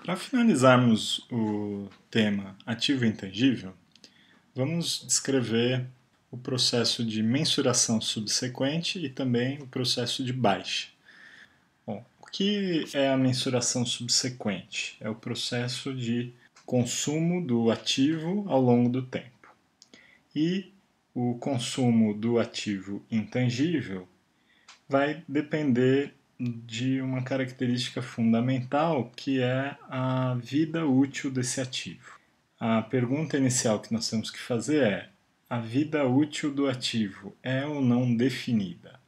Para finalizarmos o tema ativo e intangível, vamos descrever o processo de mensuração subsequente e também o processo de baixa. Bom, o que é a mensuração subsequente? É o processo de consumo do ativo ao longo do tempo. E o consumo do ativo intangível vai depender de uma característica fundamental que é a vida útil desse ativo. A pergunta inicial que nós temos que fazer é: a vida útil do ativo é ou não definida?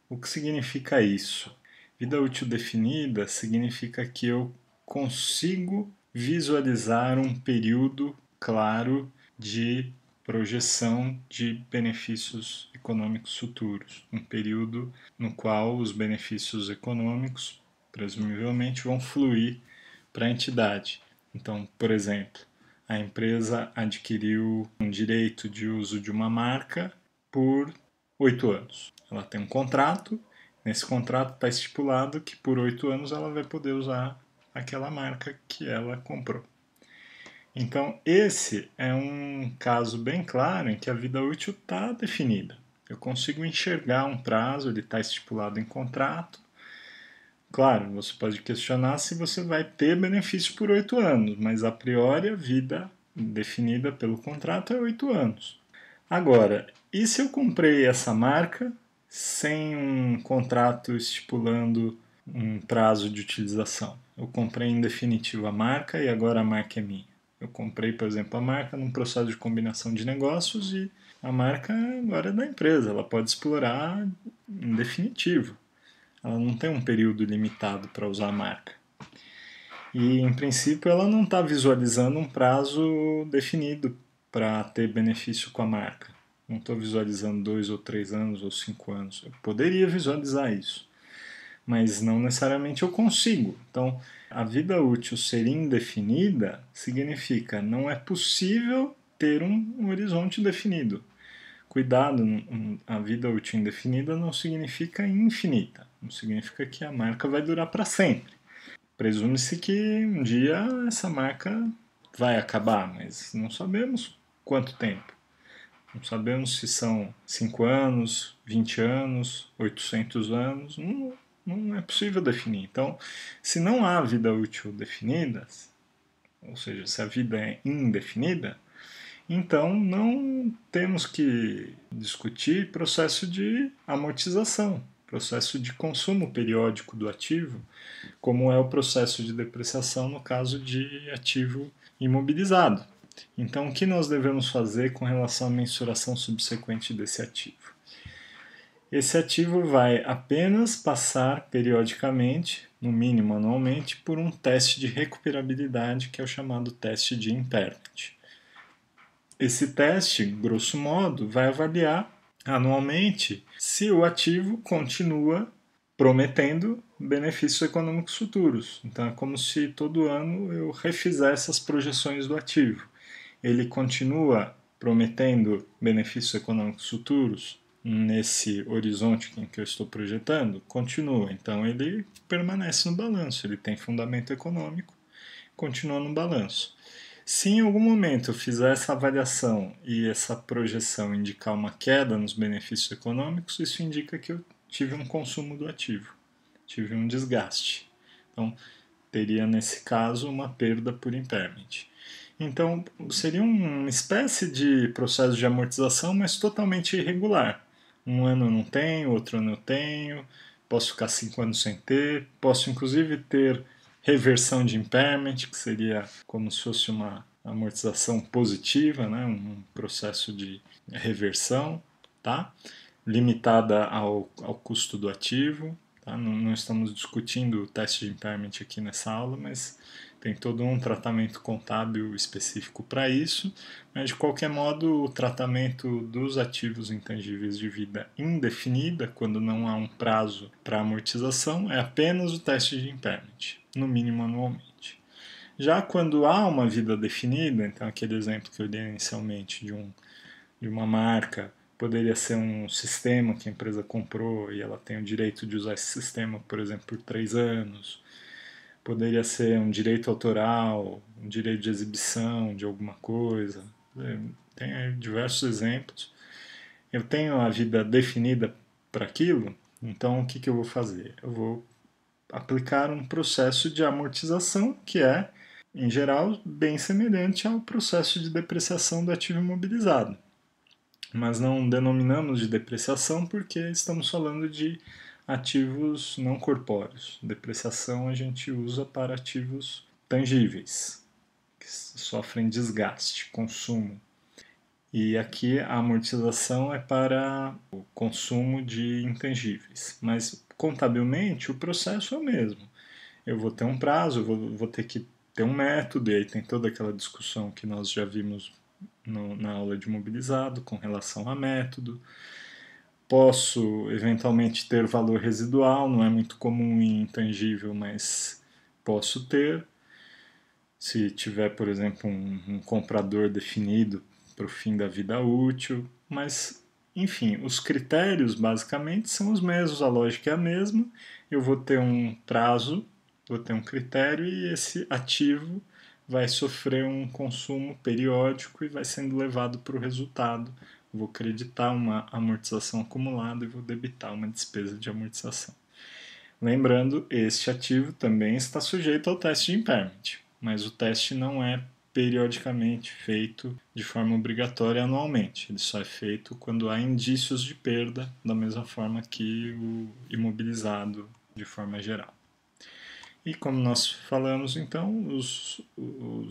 O que significa isso? Vida útil definida significa que eu consigo visualizar um período claro de projeção de benefícios econômicos futuros, um período no qual os benefícios econômicos presumivelmente vão fluir para a entidade. Então, por exemplo, a empresa adquiriu um direito de uso de uma marca por 8 anos. Ela tem um contrato, nesse contrato está estipulado que por 8 anos ela vai poder usar aquela marca que ela comprou. Então, esse é um caso bem claro em que a vida útil está definida. Eu consigo enxergar um prazo, ele está estipulado em contrato. Claro, você pode questionar se você vai ter benefício por 8 anos, mas a priori a vida definida pelo contrato é 8 anos. Agora, e se eu comprei essa marca sem um contrato estipulando um prazo de utilização? Eu comprei em definitivo a marca e agora a marca é minha. Eu comprei, por exemplo, a marca num processo de combinação de negócios e a marca agora é da empresa, ela pode explorar em definitivo. Ela não tem um período limitado para usar a marca. E, em princípio, ela não está visualizando um prazo definido para ter benefício com a marca. Não estou visualizando 2 ou 3 anos ou 5 anos. Eu poderia visualizar isso, mas não necessariamente eu consigo. Então, a vida útil ser indefinida significa não é possível ter um horizonte definido. Cuidado, a vida útil indefinida não significa infinita, não significa que a marca vai durar para sempre. Presume-se que um dia essa marca vai acabar, mas não sabemos quanto tempo. Não sabemos se são 5 anos, 20 anos, 800 anos, não é possível definir. Então, se não há vida útil definida, ou seja, se a vida é indefinida, então não temos que discutir processo de amortização, processo de consumo periódico do ativo, como é o processo de depreciação no caso de ativo imobilizado. Então, o que nós devemos fazer com relação à mensuração subsequente desse ativo? Esse ativo vai apenas passar periodicamente, no mínimo anualmente, por um teste de recuperabilidade que é o chamado teste de impairment. Esse teste, grosso modo, vai avaliar anualmente se o ativo continua prometendo benefícios econômicos futuros. Então é como se todo ano eu refizesse as projeções do ativo. Ele continua prometendo benefícios econômicos futuros nesse horizonte em que eu estou projetando? Continua. Então ele permanece no balanço, ele tem fundamento econômico, continua no balanço. Se em algum momento eu fizer essa avaliação e essa projeção indicar uma queda nos benefícios econômicos, isso indica que eu tive um consumo do ativo, tive um desgaste. Então, teria nesse caso uma perda por impairment. Então, seria uma espécie de processo de amortização, mas totalmente irregular. Um ano eu não tenho, outro ano eu tenho, posso ficar 5 anos sem ter, posso inclusive ter reversão de impairment, que seria como se fosse uma amortização positiva, né? Um processo de reversão, tá? Limitada ao custo do ativo. Tá? Não estamos discutindo o teste de impairment aqui nessa aula, mas tem todo um tratamento contábil específico para isso, mas de qualquer modo o tratamento dos ativos intangíveis de vida indefinida, quando não há um prazo para amortização, é apenas o teste de impairment, no mínimo anualmente. Já quando há uma vida definida, então aquele exemplo que eu dei inicialmente de uma marca, poderia ser um sistema que a empresa comprou e ela tem o direito de usar esse sistema, por exemplo, por 3 anos, Poderia ser um direito autoral, um direito de exibição de alguma coisa. Tem aí diversos exemplos. Eu tenho a vida definida para aquilo, então o que, que eu vou fazer? Eu vou aplicar um processo de amortização que é, em geral, bem semelhante ao processo de depreciação do ativo imobilizado. Mas não denominamos de depreciação porque estamos falando de ativos não corpóreos. Depreciação a gente usa para ativos tangíveis, que sofrem desgaste, consumo. E aqui a amortização é para o consumo de intangíveis. Mas contabilmente o processo é o mesmo. Eu vou ter um prazo, eu vou ter que ter um método, e aí tem toda aquela discussão que nós já vimos na aula de mobilizado com relação a método. Posso eventualmente ter valor residual, não é muito comum em intangível, mas posso ter. Se tiver, por exemplo, um comprador definido para o fim da vida útil, mas enfim, os critérios basicamente são os mesmos, a lógica é a mesma. Eu vou ter um prazo, vou ter um critério e esse ativo vai sofrer um consumo periódico e vai sendo levado para o resultado. Vou creditar uma amortização acumulada e vou debitar uma despesa de amortização. Lembrando, este ativo também está sujeito ao teste de impairment, mas o teste não é periodicamente feito de forma obrigatória anualmente. Ele só é feito quando há indícios de perda, da mesma forma que o imobilizado de forma geral. E como nós falamos, então, os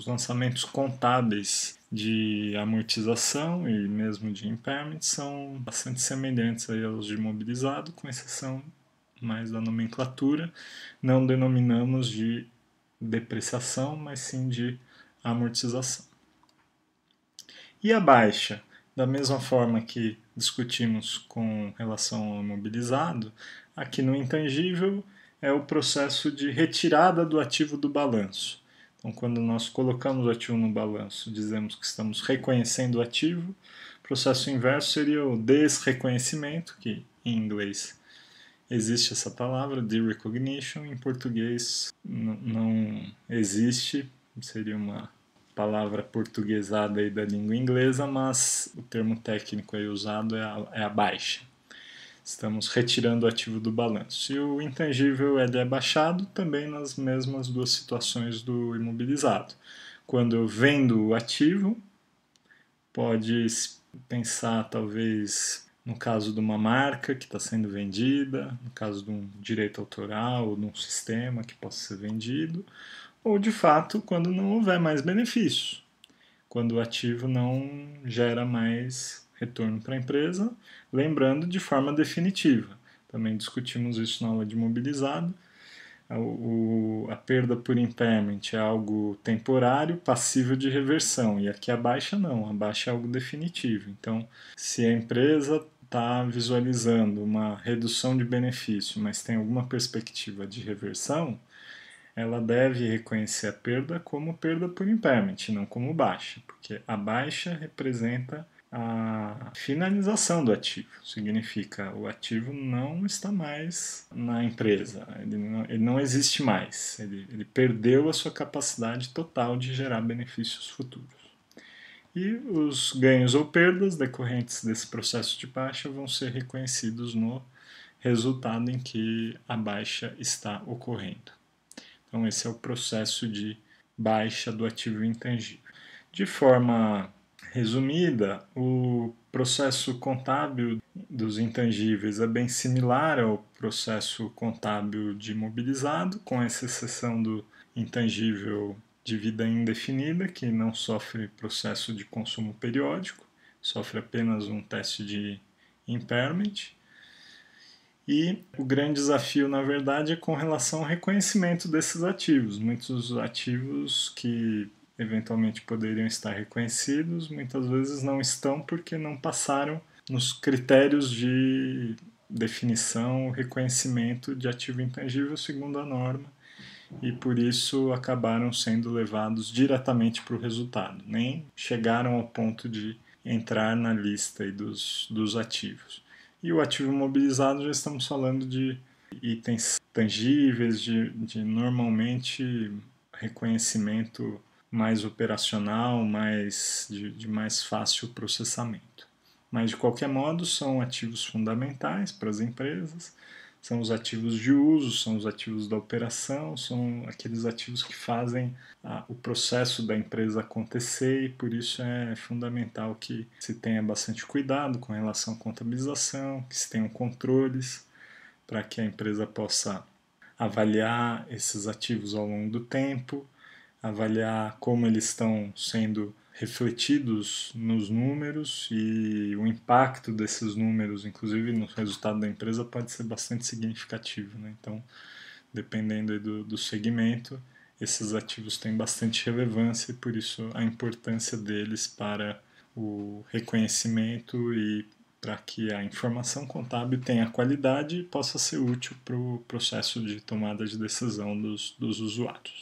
lançamentos contábeis de amortização e mesmo de impairment são bastante semelhantes aí aos de imobilizado, com exceção mais da nomenclatura. Não denominamos de depreciação, mas sim de amortização. E a baixa? Da mesma forma que discutimos com relação ao imobilizado, aqui no intangível é o processo de retirada do ativo do balanço. Então, quando nós colocamos o ativo no balanço, dizemos que estamos reconhecendo o ativo. O processo inverso seria o desreconhecimento, que em inglês existe essa palavra, derecognition, em português não existe, seria uma palavra portuguesada aí da língua inglesa, mas o termo técnico aí usado é a baixa. Estamos retirando o ativo do balanço. E o intangível ele é baixado também nas mesmas duas situações do imobilizado. Quando eu vendo o ativo, pode pensar talvez no caso de uma marca que está sendo vendida, no caso de um direito autoral ou de um sistema que possa ser vendido, ou de fato quando não houver mais benefícios, quando o ativo não gera mais retorno para a empresa, lembrando de forma definitiva. Também discutimos isso na aula de imobilizado. A perda por impairment é algo temporário, passível de reversão, e aqui a baixa não, a baixa é algo definitivo. Então, se a empresa está visualizando uma redução de benefício, mas tem alguma perspectiva de reversão, ela deve reconhecer a perda como perda por impairment, não como baixa, porque a baixa representa a finalização do ativo. Significa o ativo não está mais na empresa, ele não existe mais, ele perdeu a sua capacidade total de gerar benefícios futuros. E os ganhos ou perdas decorrentes desse processo de baixa vão ser reconhecidos no resultado em que a baixa está ocorrendo. Então, esse é o processo de baixa do ativo intangível. De forma resumida, o processo contábil dos intangíveis é bem similar ao processo contábil de imobilizado, com essa exceção do intangível de vida indefinida, que não sofre processo de consumo periódico, sofre apenas um teste de impairment. E o grande desafio, na verdade, é com relação ao reconhecimento desses ativos. Muitos ativos que eventualmente poderiam estar reconhecidos, muitas vezes não estão porque não passaram nos critérios de definição, reconhecimento de ativo intangível segundo a norma, e por isso acabaram sendo levados diretamente para o resultado, nem chegaram ao ponto de entrar na lista dos ativos. E o ativo imobilizado já estamos falando de itens tangíveis de normalmente reconhecimento mais operacional, de mais fácil processamento. Mas, de qualquer modo, são ativos fundamentais para as empresas, são os ativos de uso, são os ativos da operação, são aqueles ativos que fazem o processo da empresa acontecer, e por isso é fundamental que se tenha bastante cuidado com relação à contabilização, que se tenham controles para que a empresa possa avaliar esses ativos ao longo do tempo, avaliar como eles estão sendo refletidos nos números, e o impacto desses números, inclusive no resultado da empresa, pode ser bastante significativo, né? Então, dependendo do segmento, esses ativos têm bastante relevância, e por isso a importância deles para o reconhecimento e para que a informação contábil tenha qualidade e possa ser útil para o processo de tomada de decisão dos usuários.